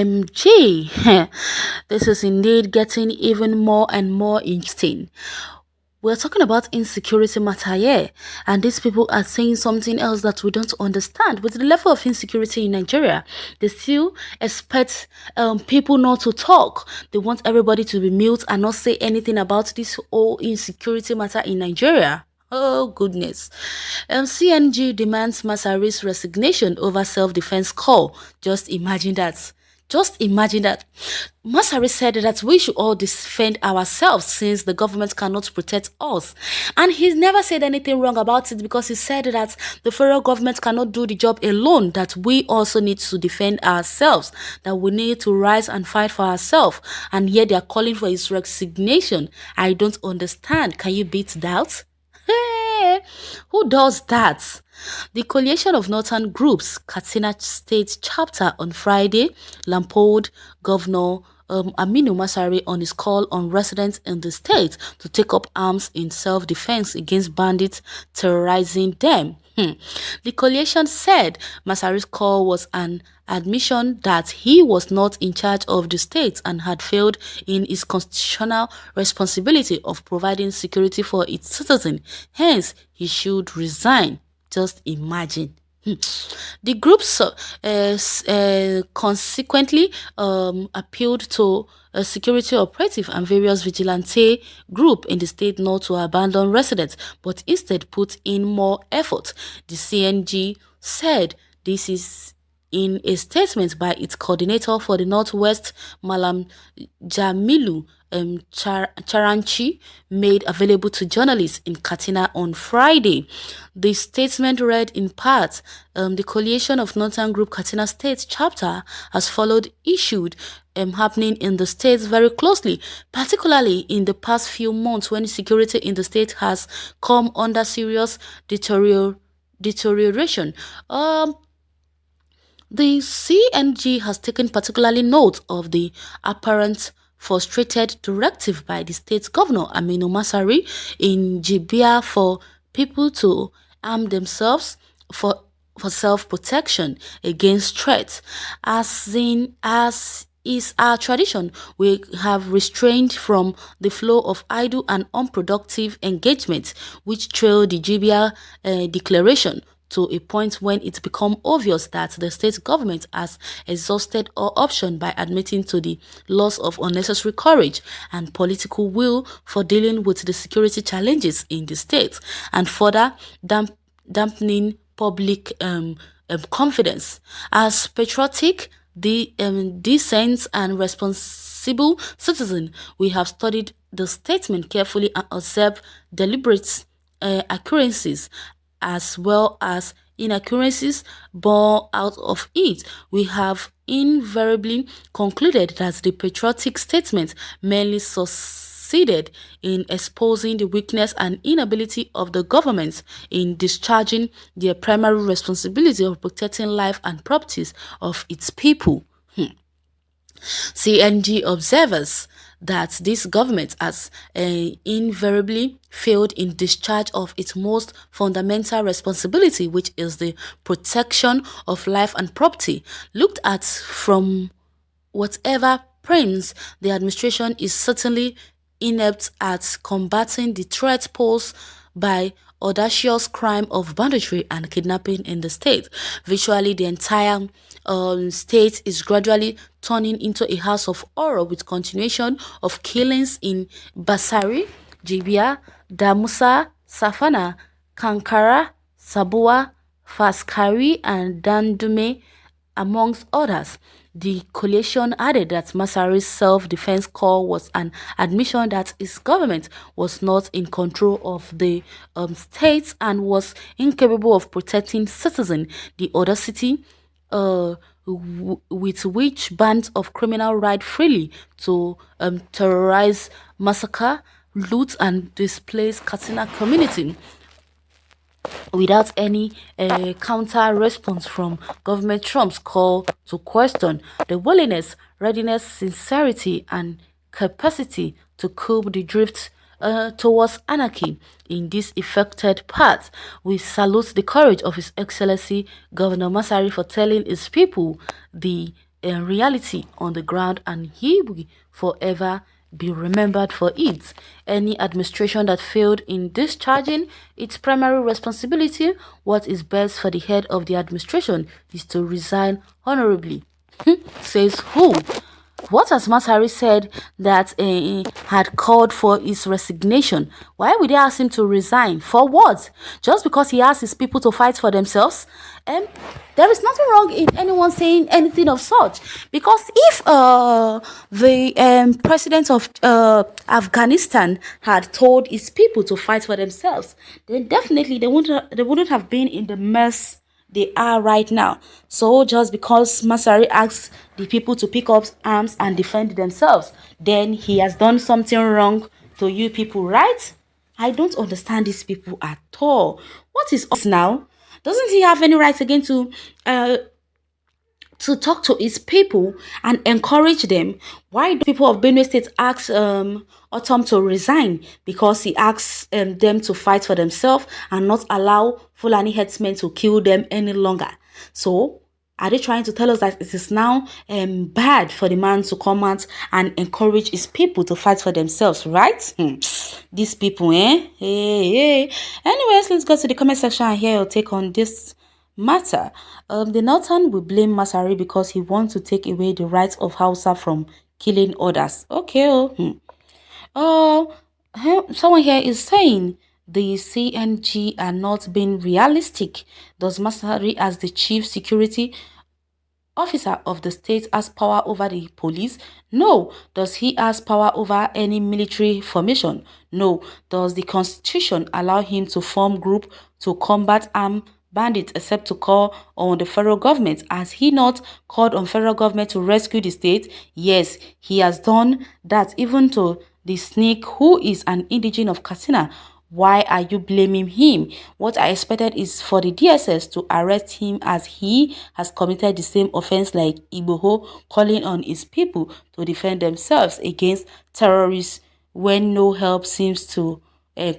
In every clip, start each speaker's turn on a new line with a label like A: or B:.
A: OMG, this is indeed getting even more and more interesting. We're talking about insecurity matter here, and these people are saying something else that we don't understand. With the level of insecurity in Nigeria, they still expect people not to talk. They want everybody to be mute and not say anything about this whole insecurity matter in Nigeria. Oh goodness. CNG demands Masari's resignation over self-defense call. Just imagine that. Just imagine that. Masari said that we should all defend ourselves since the government cannot protect us. And he's never said anything wrong about it because he said that the federal government cannot do the job alone, that we also need to defend ourselves, that we need to rise and fight for ourselves. And yet they are calling for his resignation. I don't understand. Can you beat that? Hey, who does that? The coalition of northern groups, Katsina State chapter, on Friday lampooned Governor Aminu Masari on his call on residents in the state to take up arms in self-defense against bandits terrorizing them. The coalition said Masari's call was an admission that he was not in charge of the state and had failed in his constitutional responsibility of providing security for its citizens. Hence, he should resign. Just imagine. The groups consequently appealed to a security operative and various vigilante groups in the state not to abandon residents, but instead put in more effort. The CNG said this is in a statement by its coordinator for the Northwest, Malam Jamilu Charanchi, made available to journalists in Katsina on Friday. The statement read in part, the coalition of Northern Group Katsina State chapter has followed issues happening in the state very closely, particularly in the past few months when security in the state has come under serious deterioration. The CNG has taken particularly note of the apparent frustrated directive by the state governor Aminu Masari in Jibia for people to arm themselves for self-protection against threats. As is our tradition, we have restrained from the flow of idle and unproductive engagement which trailed the Jibia declaration, to a point when it become obvious that the state government has exhausted all option by admitting to the loss of unnecessary courage and political will for dealing with the security challenges in the state, and further dampening public confidence. As patriotic, decent and responsible citizen, we have studied the statement carefully and observed deliberate accuracies as well as inaccuracies born out of it. We have invariably concluded that the patriotic statement merely succeeded in exposing the weakness and inability of the government in discharging their primary responsibility of protecting life and properties of its people. CNG observers that this government has invariably failed in discharge of its most fundamental responsibility, which is the protection of life and property. Looked at from whatever premise, the administration is certainly inept at combating the threat posed by audacious crime of banditry and kidnapping in the state. Virtually the entire state is gradually turning into a house of horror with continuation of killings in Basari, Jibia, Damusa, Safana, Kankara, Sabua, Faskari, and Dandume, amongst others. The coalition added that Masari's self-defense call was an admission that his government was not in control of the state and was incapable of protecting citizens. The audacity with which bands of criminals ride freely to terrorize, massacre, loot, and displace Katsina community without any counter response from government Trump's call to question the willingness, readiness, sincerity, and capacity to curb the drift towards anarchy in this affected part. We salute the courage of His Excellency Governor Masari for telling his people the reality on the ground, and he will forever be remembered for it. Any administration that failed in discharging its primary responsibility, what is best for the head of the administration is to resign honorably. Says who? What has Masari said that had called for his resignation? Why would they ask him to resign? For what? Just because he asked his people to fight for themselves? There is nothing wrong in anyone saying anything of such. Because if the president of Afghanistan had told his people to fight for themselves, then definitely they wouldn't have been in the mess they are right now. So just because Masari asks the people to pick up arms and defend themselves, then he has done something wrong to you people, right? I don't understand these people at all. What is us now? Doesn't he have any right again to talk to his people and encourage them? Why do people of Benue State ask Autumn to resign? Because he asks them to fight for themselves and not allow Fulani headsmen to kill them any longer. So, are they trying to tell us that it is now bad for the man to come out and encourage his people to fight for themselves, right? These people, eh? Hey. Anyways, let's go to the comment section and hear your take on this matter. The Northern will blame Masari because he wants to take away the rights of Hausa from killing others. Okay. Someone here is saying the CNG are not being realistic. Does Masari, as the chief security officer of the state, has power over the police? No. Does he has power over any military formation? No. Does the constitution allow him to form group to combat armed bandits except to call on the federal government? Has he not called on federal government to rescue the state? Yes, he has done that, even to the snake who is an indigene of Katsina. Why are you blaming him? What I expected is for the DSS to arrest him, as he has committed the same offense like Igboho, calling on his people to defend themselves against terrorists when no help seems to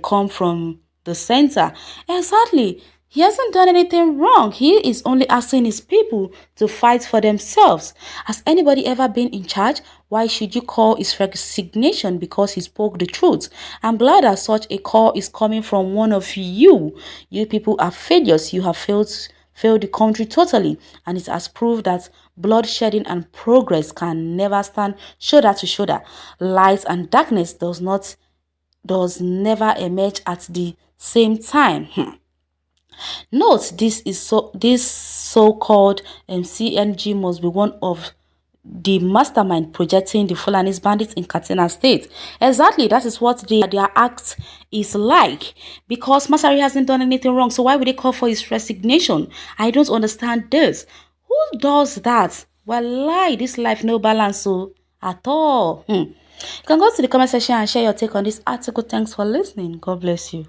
A: come from the center. Exactly. He hasn't done anything wrong. He is only asking his people to fight for themselves. Has anybody ever been in charge? Why should you call his resignation because he spoke the truth? I'm glad that such a call is coming from one of you. You people are failures. You have failed the country totally, and it has proved that bloodshedding and progress can never stand shoulder to shoulder. Light and darkness does never emerge at the same time. Note, this so-called CNG must be one of the mastermind projecting the Fulani bandits in Katsina State. Exactly, that is what their act is like. Because Masari hasn't done anything wrong, so why would they call for his resignation? I don't understand this. Who does that? Well, this life no balance so at all. You can go to the comment section and share your take on this article. Thanks for listening. God bless you.